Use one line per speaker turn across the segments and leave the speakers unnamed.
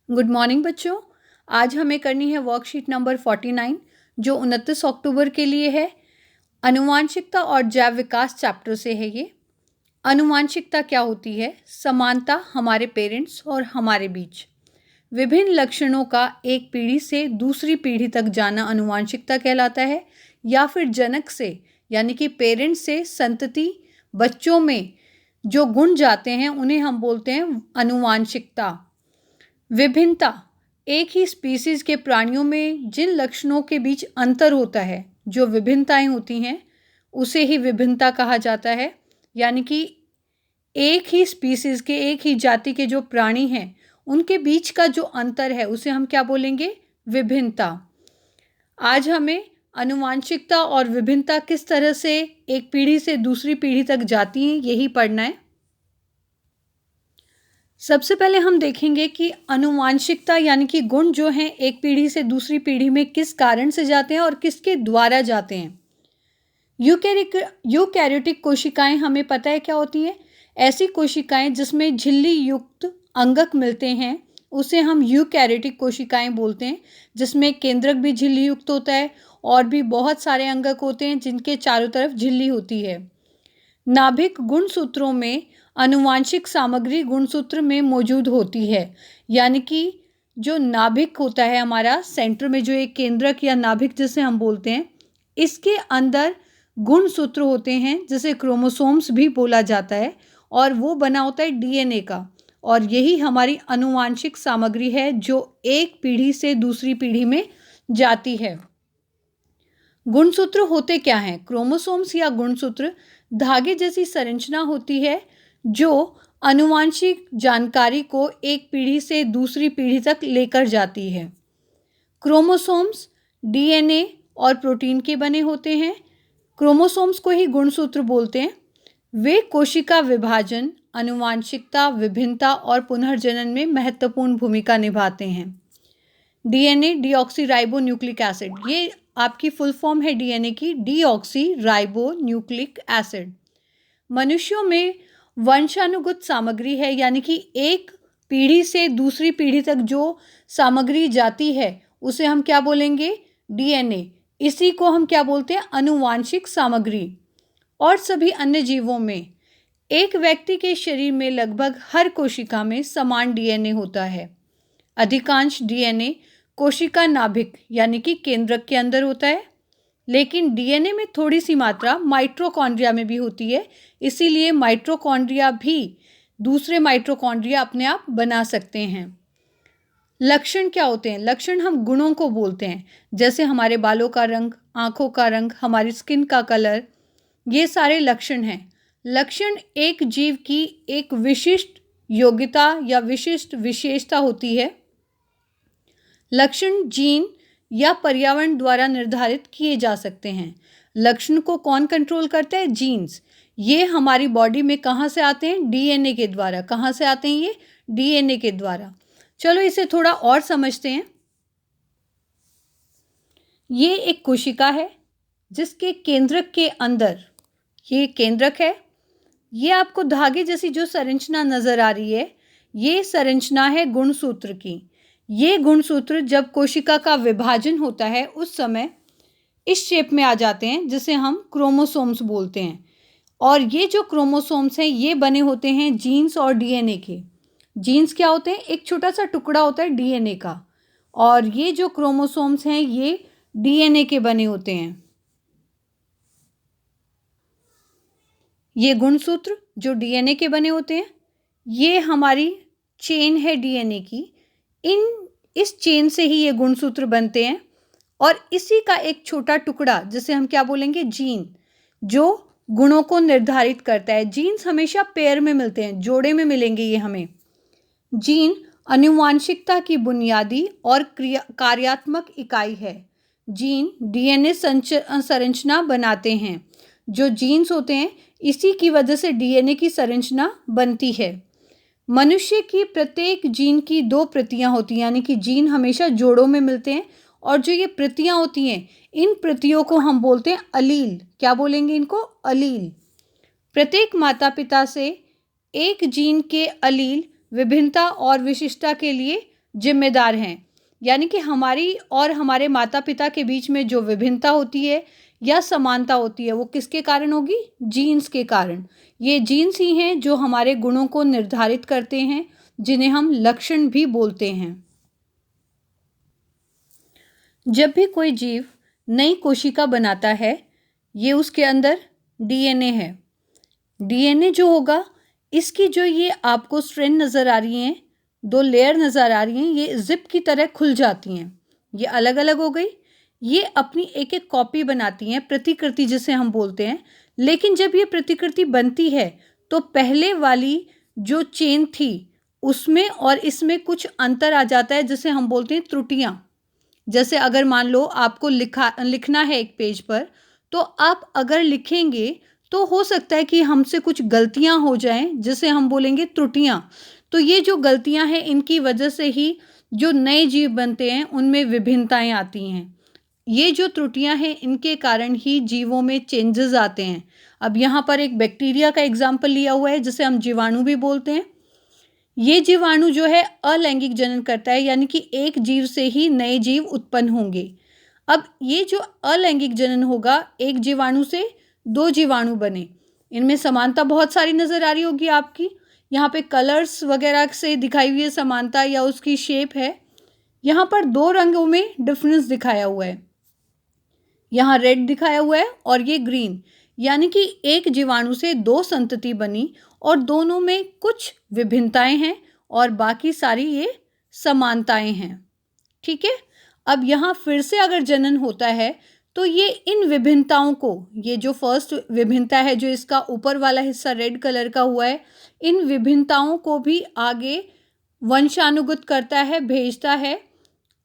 Good morning बच्चों। आज हमें करनी है वर्कशीट नंबर 49 जो 29 अक्टूबर के लिए है। आनुवांशिकता और जैव विकास चैप्टर से है ये। आनुवांशिकता क्या होती है? समानता हमारे पेरेंट्स और हमारे बीच विभिन्न लक्षणों का एक पीढ़ी से दूसरी पीढ़ी तक जाना आनुवांशिकता कहलाता है, या फिर जनक से यानी कि पेरेंट्स से संतति बच्चों में जो गुण जाते हैं उन्हें हम बोलते हैं आनुवांशिकता। विभिन्नता, एक ही स्पीसीज के प्राणियों में जिन लक्षणों के बीच अंतर होता है, जो विभिन्नताएं होती हैं, उसे ही विभिन्नता कहा जाता है। यानी कि एक ही स्पीसीज के, एक ही जाति के जो प्राणी हैं उनके बीच का जो अंतर है उसे हम क्या बोलेंगे? विभिन्नता। आज हमें आनुवांशिकता और विभिन्नता किस तरह से एक पीढ़ी से दूसरी पीढ़ी तक जाती हैं यही पढ़ना है। सबसे पहले हम देखेंगे कि आनुवांशिकता यानी कि गुण जो हैं एक पीढ़ी से दूसरी पीढ़ी में किस कारण से जाते हैं और किसके द्वारा जाते हैं। यूकैरियोटिक कोशिकाएं हमें पता है क्या होती हैं? ऐसी कोशिकाएं जिसमें झिल्ली युक्त अंगक मिलते हैं उसे हम यूकैरियोटिक कोशिकाएं बोलते हैं, जिसमें केंद्रक भी झिल्ली युक्त होता है और भी बहुत सारे अंगक होते हैं जिनके चारों तरफ झिल्ली होती है। नाभिक गुणसूत्रों में आनुवांशिक सामग्री गुणसूत्र में मौजूद होती है। यानी कि जो नाभिक होता है हमारा सेंटर में, जो एक केंद्रक या नाभिक जिसे हम बोलते हैं, इसके अंदर गुणसूत्र होते हैं जिसे क्रोमोसोम्स भी बोला जाता है, और वो बना होता है डीएनए का, और यही हमारी आनुवांशिक सामग्री है जो एक पीढ़ी से दूसरी पीढ़ी में जाती है। गुणसूत्र होते क्या हैं? क्रोमोसोम्स या गुणसूत्र धागे जैसी संरचना होती है जो आनुवांशिक जानकारी को एक पीढ़ी से दूसरी पीढ़ी तक लेकर जाती है। क्रोमोसोम्स डीएनए और प्रोटीन के बने होते हैं। क्रोमोसोम्स को ही गुणसूत्र बोलते हैं। वे कोशिका विभाजन, आनुवांशिकता, विभिन्नता और पुनर्जनन में महत्वपूर्ण भूमिका निभाते हैं। डीएनए डीऑक्सी न्यूक्लिक एसिड, ये आपकी फुल फॉर्म है डीएनए की, डीऑक्सी न्यूक्लिक एसिड। मनुष्यों में वंशानुगत सामग्री है, यानी कि एक पीढ़ी से दूसरी पीढ़ी तक जो सामग्री जाती है उसे हम क्या बोलेंगे? डीएनए। इसी को हम क्या बोलते हैं? आनुवांशिक सामग्री। और सभी अन्य जीवों में एक व्यक्ति के शरीर में लगभग हर कोशिका में समान डीएनए होता है। अधिकांश डीएनए कोशिका नाभिक यानी कि केंद्रक के अंदर होता है, लेकिन डीएनए में थोड़ी सी मात्रा माइटोकॉन्ड्रिया में भी होती है। इसीलिए माइटोकॉन्ड्रिया भी दूसरे माइटोकॉन्ड्रिया अपने आप बना सकते हैं। लक्षण क्या होते हैं? लक्षण हम गुणों को बोलते हैं, जैसे हमारे बालों का रंग, आँखों का रंग, हमारी स्किन का कलर, ये सारे लक्षण हैं। लक्षण एक जीव की एक विशिष्ट योग्यता या विशिष्ट विशेषता होती है। लक्षण जीन या पर्यावरण द्वारा निर्धारित किए जा सकते हैं। लक्षण को कौन कंट्रोल करता है? जीन्स। ये हमारी बॉडी में कहाँ से आते हैं? डीएनए के द्वारा। कहाँ से आते हैं ये? डीएनए के द्वारा। चलो इसे थोड़ा और समझते हैं। ये एक कोशिका है जिसके केंद्रक के अंदर, ये केंद्रक है, ये आपको धागे जैसी जो संरचना नजर आ रही है, ये संरचना है गुणसूत्र की। ये गुणसूत्र जब कोशिका का विभाजन होता है उस समय इस शेप में आ जाते हैं जिसे हम क्रोमोसोम्स बोलते हैं। और ये जो क्रोमोसोम्स हैं ये बने होते हैं जीन्स और डीएनए के। जीन्स क्या होते हैं? एक छोटा सा टुकड़ा होता है डीएनए का, और ये जो क्रोमोसोम्स हैं ये डीएनए के बने होते हैं। ये गुणसूत्र जो डीएनए के बने होते हैं, ये हमारी चेन है डीएनए की। इस चेन से ही ये गुणसूत्र बनते हैं, और इसी का एक छोटा टुकड़ा जिसे हम क्या बोलेंगे? जीन, जो गुणों को निर्धारित करता है। जीन्स हमेशा पेयर में मिलते हैं, जोड़े में मिलेंगे ये हमें। जीन आनुवांशिकता की बुनियादी और कार्यात्मक इकाई है। जीन डीएनए संरचना बनाते हैं। जो जीन्स होते हैं इसी की वजह से डीएनए की संरचना बनती है। मनुष्य की प्रत्येक जीन की 2 प्रतियां होती हैं, यानी कि जीन हमेशा जोड़ों में मिलते हैं, और जो ये प्रतियां होती हैं इन प्रतियों को हम बोलते हैं अलील। क्या बोलेंगे इनको? अलील। प्रत्येक माता पिता से एक जीन के अलील विभिन्नता और विशिष्टता के लिए जिम्मेदार हैं। यानी कि हमारी और हमारे माता पिता के बीच में जो विभिन्नता होती है या समानता होती है वो किसके कारण होगी? जीन्स के कारण। ये जीन्स ही हैं जो हमारे गुणों को निर्धारित करते हैं, जिन्हें हम लक्षण भी बोलते हैं। जब भी कोई जीव नई कोशिका बनाता है, ये उसके अंदर डीएनए है। डीएनए जो होगा, इसकी जो ये आपको स्ट्रैंड नज़र आ रही हैं, 2 लेयर नज़र आ रही हैं, ये जिप की तरह खुल जाती हैं। ये अलग अलग हो गई। ये अपनी एक एक कॉपी बनाती हैं, प्रतिकृति जिसे हम बोलते हैं। लेकिन जब ये प्रतिकृति बनती है तो पहले वाली जो चेन थी उसमें और इसमें कुछ अंतर आ जाता है, जिसे हम बोलते हैं त्रुटियाँ। जैसे अगर मान लो आपको लिखना है एक पेज पर, तो आप अगर लिखेंगे तो हो सकता है कि हमसे कुछ गलतियां हो जाएं, जिसे हम बोलेंगे त्रुटियां। तो ये जो गलतियां हैं, इनकी वजह से ही जो नए जीव बनते हैं उनमें विभिन्नताएं आती हैं। ये जो त्रुटियां हैं, इनके कारण ही जीवों में चेंजेस आते हैं। अब यहाँ पर एक बैक्टीरिया का एग्जाम्पल लिया हुआ है, जिसे हम जीवाणु भी बोलते हैं। ये जीवाणु जो है अलैंगिक जनन करता है, यानी कि एक जीव से ही नए जीव उत्पन्न होंगे। अब ये जो अलैंगिक जनन होगा, एक जीवाणु से 2 जीवाणु बने, इनमें समानता बहुत सारी नज़र आ रही होगी आपकी। यहाँ पे कलर्स वगैरह से दिखाई हुई है समानता, या उसकी शेप है। यहाँ पर 2 रंगों में डिफरेंस दिखाया हुआ है। यहाँ रेड दिखाया हुआ है और ये ग्रीन, यानी कि एक जीवाणु से 2 संतति बनी और दोनों में कुछ विभिन्नताएं हैं और बाकी सारी ये समानताएं हैं। ठीक है। अब यहाँ फिर से अगर जनन होता है तो ये इन विभिन्नताओं को, ये जो फर्स्ट विभिन्नता है जो इसका ऊपर वाला हिस्सा रेड कलर का हुआ है, इन विभिन्नताओं को भी आगे वंशानुगत करता है, भेजता है,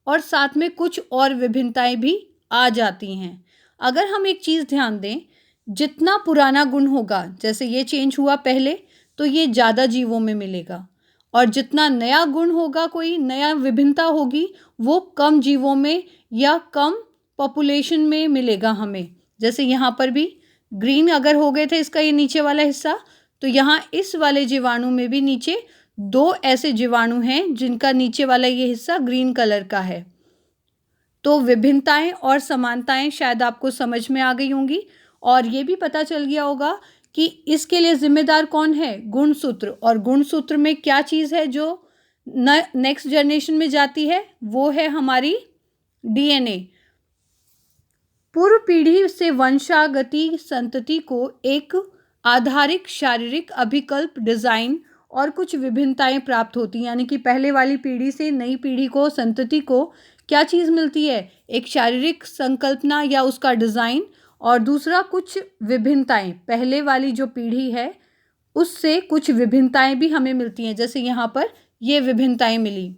और साथ में कुछ और विभिन्नताएं भी आ जाती हैं। अगर हम एक चीज़ ध्यान दें, जितना पुराना गुण होगा, जैसे ये चेंज हुआ पहले, तो ये ज़्यादा जीवों में मिलेगा, और जितना नया गुण होगा, कोई नया विभिन्नता होगी, वो कम जीवों में या कम पॉपुलेशन में मिलेगा हमें। जैसे यहाँ पर भी ग्रीन अगर हो गए थे इसका ये नीचे वाला हिस्सा, तो यहाँ इस वाले जीवाणु में भी नीचे 2 ऐसे जीवाणु हैं जिनका नीचे वाला ये हिस्सा ग्रीन कलर का है। तो विभिन्नताएं और समानताएं शायद आपको समझ में आ गई होंगी, और ये भी पता चल गया होगा कि इसके लिए जिम्मेदार कौन है? गुणसूत्र। और गुणसूत्र में क्या चीज़ है जो नेक्स्ट जनरेशन में जाती है? वो है हमारी डीएनए। पूर्व पीढ़ी से वंशागति संतति को एक आधारिक शारीरिक अभिकल्प डिज़ाइन और कुछ विभिन्नताएं प्राप्त होती हैं। यानी कि पहले वाली पीढ़ी से नई पीढ़ी को, संतति को क्या चीज़ मिलती है? एक शारीरिक संकल्पना या उसका डिज़ाइन, और दूसरा कुछ विभिन्नताएं। पहले वाली जो पीढ़ी है उससे कुछ विभिन्नताएं भी हमें मिलती हैं, जैसे यहाँ पर ये विभिन्नताएं मिली।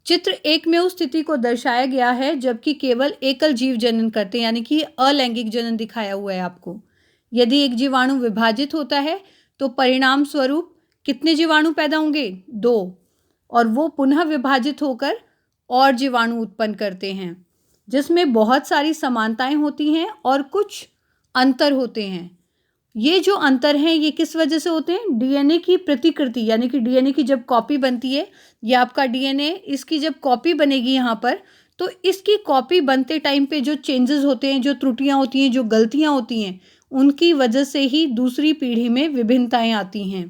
चित्र 1 में उस स्थिति को दर्शाया गया है जबकि केवल एकल जीव जनन करते हैं, यानी कि अलैंगिक जनन दिखाया हुआ है आपको। यदि एक जीवाणु विभाजित होता है तो परिणाम स्वरूप कितने जीवाणु पैदा होंगे? 2, और वो पुनः विभाजित होकर और जीवाणु उत्पन्न करते हैं, जिसमें बहुत सारी समानताएं होती हैं और कुछ अंतर होते हैं। ये जो अंतर हैं ये किस वजह से होते हैं? डीएनए की प्रतिकृति, यानी कि डीएनए की जब कॉपी बनती है, ये आपका डीएनए, इसकी जब कॉपी बनेगी यहाँ पर, तो इसकी कॉपी बनते टाइम पे जो चेंजेस होते हैं, जो त्रुटियाँ होती हैं, जो गलतियाँ होती हैं, उनकी वजह से ही दूसरी पीढ़ी में विभिन्नताएं आती हैं।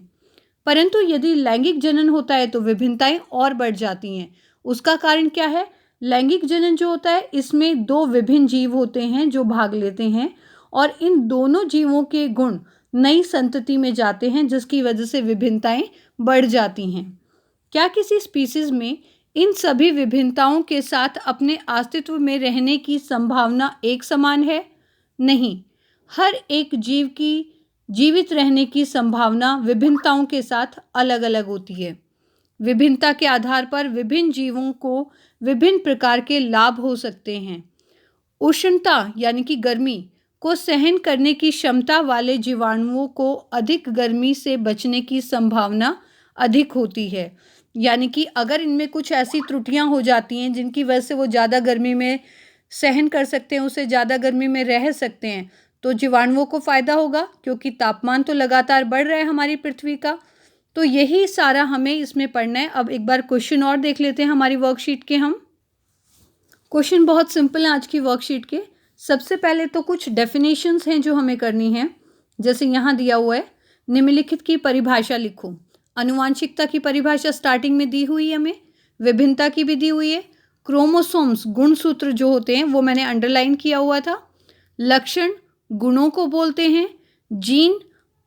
परंतु यदि लैंगिक जनन होता है तो विभिन्नताएं और बढ़ जाती हैं। उसका कारण क्या है? लैंगिक जनन जो होता है इसमें 2 विभिन्न जीव होते हैं जो भाग लेते हैं, और इन दोनों जीवों के गुण नई संतति में जाते हैं, जिसकी वजह से विभिन्नताएं बढ़ जाती हैं। क्या किसी स्पीसीज में इन सभी विभिन्नताओं के साथ अपने अस्तित्व में रहने की संभावना एक समान है? नहीं। हर एक जीव की जीवित रहने की संभावना विभिन्नताओं के साथ अलग अलग होती है। विभिन्नता के आधार पर विभिन्न जीवों को विभिन्न प्रकार के लाभ हो सकते हैं। उष्णता यानी कि गर्मी को सहन करने की क्षमता वाले जीवाणुओं को अधिक गर्मी से बचने की संभावना अधिक होती है। यानी कि अगर इनमें कुछ ऐसी त्रुटियां हो जाती हैं जिनकी वजह से वो ज़्यादा गर्मी में सहन कर सकते हैं, उससे ज़्यादा गर्मी में रह सकते हैं, तो जीवाणुओं को फ़ायदा होगा, क्योंकि तापमान तो लगातार बढ़ रहा है हमारी पृथ्वी का। तो यही सारा हमें इसमें पढ़ना है। अब एक बार क्वेश्चन और देख लेते हैं हमारी वर्कशीट के हम। क्वेश्चन बहुत सिंपल है आज की वर्कशीट के। सबसे पहले तो कुछ डेफिनेशंस हैं जो हमें करनी है। जैसे यहाँ दिया हुआ है, निम्नलिखित की परिभाषा लिखो। आनुवांशिकता की परिभाषा स्टार्टिंग में दी हुई है हमें, विभिन्नता की भी दी हुई है, क्रोमोसोम्स गुणसूत्र जो होते हैं वो मैंने अंडरलाइन किया हुआ था, लक्षण गुणों को बोलते हैं, जीन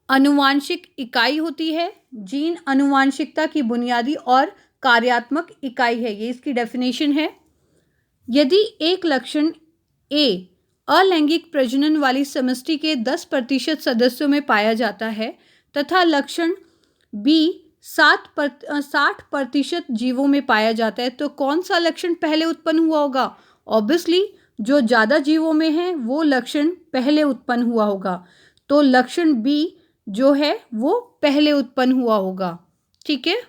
आनुवांशिक इकाई होती है, जीन आनुवांशिकता की बुनियादी और कार्यात्मक इकाई है, ये इसकी डेफिनेशन है। यदि एक लक्षण ए अलैंगिक प्रजनन वाली समष्टि के 10% सदस्यों में पाया जाता है तथा लक्षण बी 60% जीवों में पाया जाता है, तो कौन सा लक्षण पहले उत्पन्न हुआ होगा? ऑब्वियसली जो ज़्यादा जीवों में है वो लक्षण पहले उत्पन्न हुआ होगा, तो लक्षण बी जो है वो पहले उत्पन्न हुआ होगा। ठीक है।